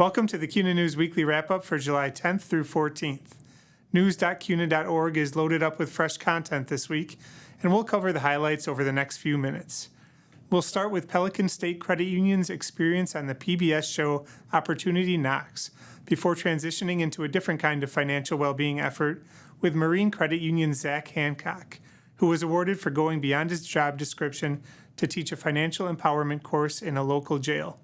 Welcome to the CUNA News Weekly Wrap-up for July 10th through 14th. News.cuna.org is loaded up with fresh content this week, and we'll cover the highlights over the next few minutes. We'll start with Pelican State Credit Union's experience on the PBS show Opportunity Knocks, before transitioning into a different kind of financial well-being effort with Marine Credit Union's Zach Hancock, who was awarded for going beyond his job description to teach a financial empowerment course in a local jail.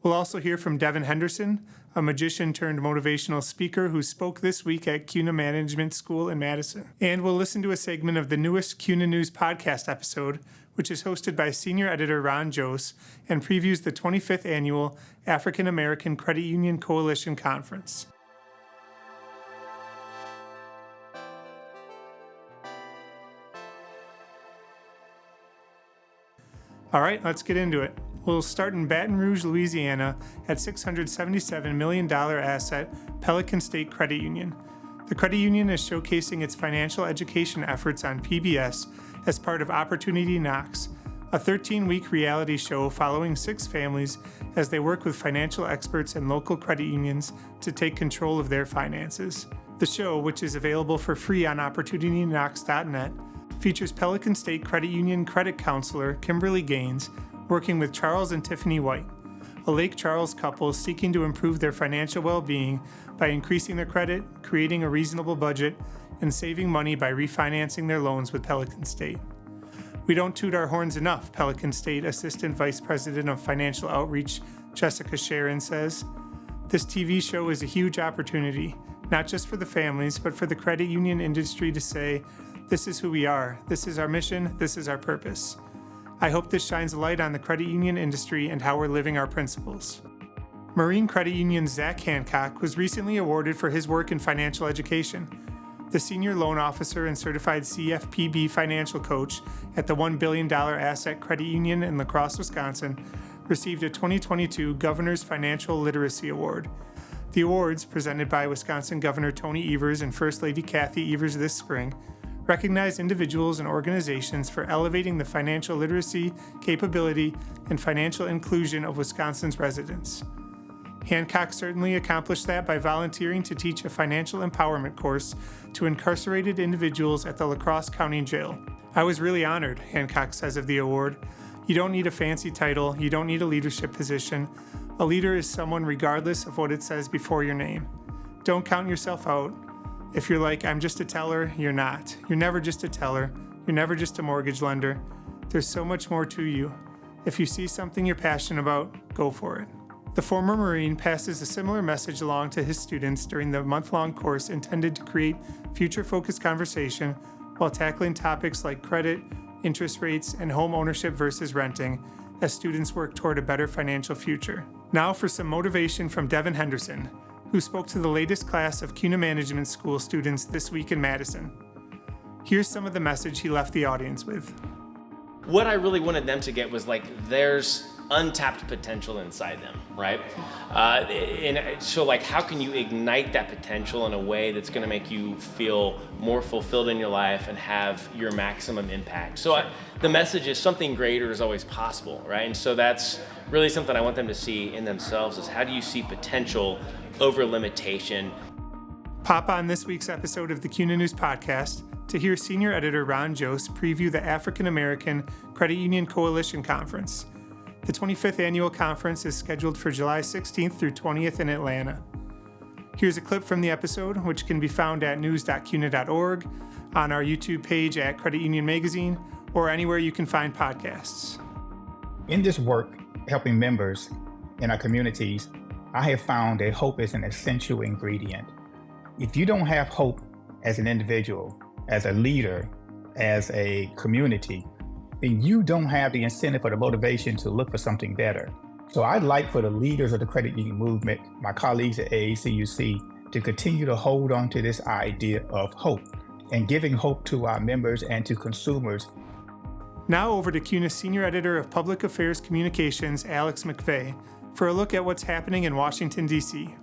We'll also hear from Devin Henderson, a magician turned motivational speaker who spoke this week at CUNA Management School in Madison. And we'll listen to a segment of the newest CUNA News Podcast episode, which is hosted by senior editor Ron Jose and previews the 25th annual African American Credit Union Coalition Conference. All right, let's get into it. We'll start in Baton Rouge, Louisiana at $677 million asset Pelican State Credit Union. The credit union is showcasing its financial education efforts on PBS as part of Opportunity Knocks, a 13-week reality show following 6 families as they work with financial experts and local credit unions to take control of their finances. The show, which is available for free on OpportunityKnocks.net, features Pelican State Credit Union credit counselor Kimberly Gaines working with Charles and Tiffany White, a Lake Charles couple seeking to improve their financial well-being by increasing their credit, creating a reasonable budget, and saving money by refinancing their loans with Pelican State. We don't toot our horns enough, Pelican State Assistant Vice President of Financial Outreach Jessica Sharon says. This TV show is a huge opportunity, not just for the families, but for the credit union industry to say, this is who we are, this is our mission, this is our purpose. I hope this shines a light on the credit union industry and how we're living our principles. Marine Credit Union's Zach Hancock was recently awarded for his work in financial education. The senior loan officer and certified CFPB financial coach at the $1 billion asset credit union in La Crosse, Wisconsin, received a 2022 Governor's Financial Literacy Award. The awards, presented by Wisconsin Governor Tony Evers and First Lady Kathy Evers this spring, recognize individuals and organizations for elevating the financial literacy, capability, and financial inclusion of Wisconsin's residents. Hancock certainly accomplished that by volunteering to teach a financial empowerment course to incarcerated individuals at the La Crosse County Jail. I was really honored, Hancock says of the award. You don't need a fancy title, you don't need a leadership position. A leader is someone regardless of what it says before your name. Don't count yourself out. If you're like, I'm just a teller, you're not. You're never just a teller. You're never just a mortgage lender. There's so much more to you. If you see something you're passionate about, go for it. The former Marine passes a similar message along to his students during the month-long course intended to create future-focused conversation while tackling topics like credit, interest rates, and home ownership versus renting as students work toward a better financial future. Now for some motivation from Devin Henderson, who spoke to the latest class of CUNA Management School students this week in Madison. Here's some of the message he left the audience with. What I really wanted them to get was there's untapped potential inside them, right? And so how can you ignite that potential in a way that's gonna make you feel more fulfilled in your life and have your maximum impact? So the message is something greater is always possible, right? And so that's really something I want them to see in themselves is how do you see potential over limitation? Pop on this week's episode of the CUNA News Podcast to hear senior editor Ron Jose preview the African American Credit Union Coalition Conference. The 25th annual conference is scheduled for July 16th through 20th in Atlanta. Here's a clip from the episode, which can be found at news.cuna.org, on our YouTube page at Credit Union Magazine, or anywhere you can find podcasts. In this work, helping members in our communities, I have found that hope is an essential ingredient. If you don't have hope as an individual, as a leader, as a community, then you don't have the incentive or the motivation to look for something better. So I'd like for the leaders of the credit union movement, my colleagues at AACUC, to continue to hold on to this idea of hope and giving hope to our members and to consumers. Now over to CUNA Senior Editor of Public Affairs Communications, Alex McVeigh, for a look at what's happening in Washington, D.C.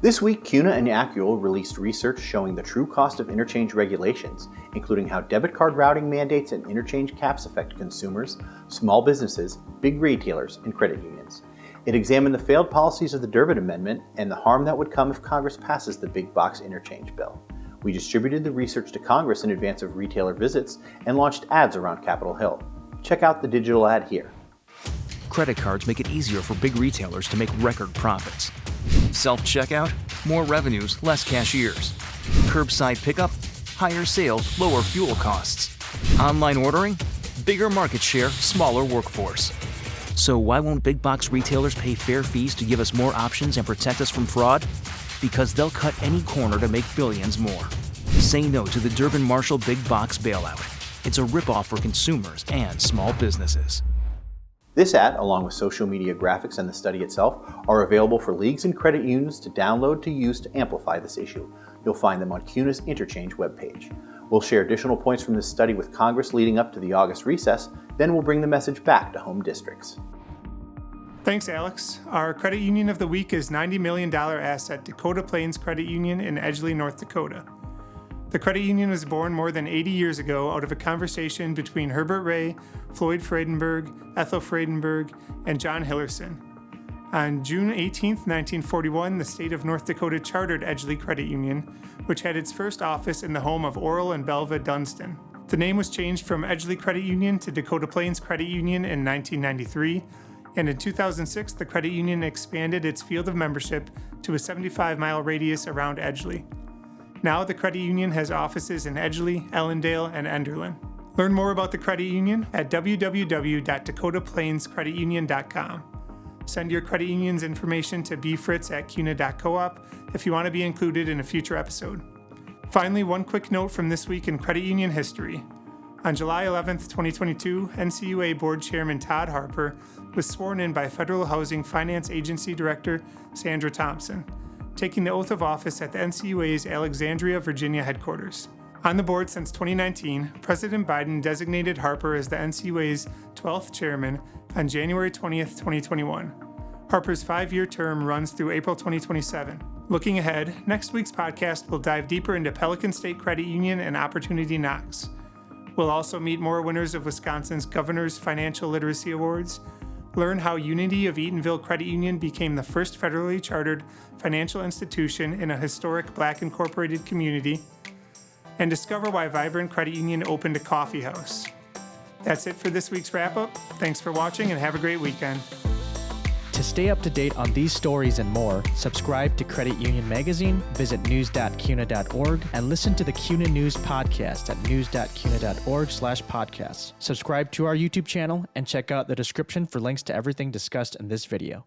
This week, CUNA and ACUL released research showing the true cost of interchange regulations, including how debit card routing mandates and interchange caps affect consumers, small businesses, big retailers, and credit unions. It examined the failed policies of the Durbin Amendment and the harm that would come if Congress passes the big box interchange bill. We distributed the research to Congress in advance of retailer visits and launched ads around Capitol Hill. Check out the digital ad here. Credit cards make it easier for big retailers to make record profits. Self-checkout, more revenues, less cashiers. Curbside pickup, higher sales, lower fuel costs. Online ordering, bigger market share, smaller workforce. So why won't big box retailers pay fair fees to give us more options and protect us from fraud? Because they'll cut any corner to make billions more. Say no to the Durbin-Marshall Big Box Bailout. It's a ripoff for consumers and small businesses. This ad, along with social media graphics and the study itself, are available for leagues and credit unions to download to use to amplify this issue. You'll find them on CUNA's Interchange webpage. We'll share additional points from this study with Congress leading up to the August recess, then we'll bring the message back to home districts. Thanks, Alex. Our credit union of the week is $90 million asset Dakota Plains Credit Union in Edgeley, North Dakota. The credit union was born more than 80 years ago out of a conversation between Herbert Ray, Floyd Fredenberg, Ethel Fredenberg, and John Hillerson. On June 18, 1941, the state of North Dakota chartered Edgeley Credit Union, which had its first office in the home of Oral and Belva Dunstan. The name was changed from Edgeley Credit Union to Dakota Plains Credit Union in 1993, and in 2006, the credit union expanded its field of membership to a 75-mile radius around Edgeley. Now, the credit union has offices in Edgeley, Ellendale, and Enderlin. Learn more about the credit union at www.dakotaplainscreditunion.com. Send your credit union's information to bfritz@cuna.coop if you want to be included in a future episode. Finally, one quick note from this week in credit union history. On July 11, 2022, NCUA Board Chairman Todd Harper was sworn in by Federal Housing Finance Agency Director Sandra Thompson, taking the oath of office at the NCUA's Alexandria, Virginia headquarters. On the board since 2019, President Biden designated Harper as the NCUA's 12th chairman on January 20th, 2021. Harper's 5-year term runs through April 2027. Looking ahead, next week's podcast will dive deeper into Pelican State Credit Union and Opportunity Knox. We'll also meet more winners of Wisconsin's Governor's Financial Literacy Awards, learn how Unity of Eatonville Credit Union became the first federally chartered financial institution in a historic Black incorporated community, and discover why Vibrant Credit Union opened a coffee house. That's it for this week's wrap-up. Thanks for watching and have a great weekend. To stay up to date on these stories and more, subscribe to Credit Union Magazine, visit news.cuna.org, and listen to the CUNA News Podcast at news.cuna.org/podcasts. Subscribe to our YouTube channel and check out the description for links to everything discussed in this video.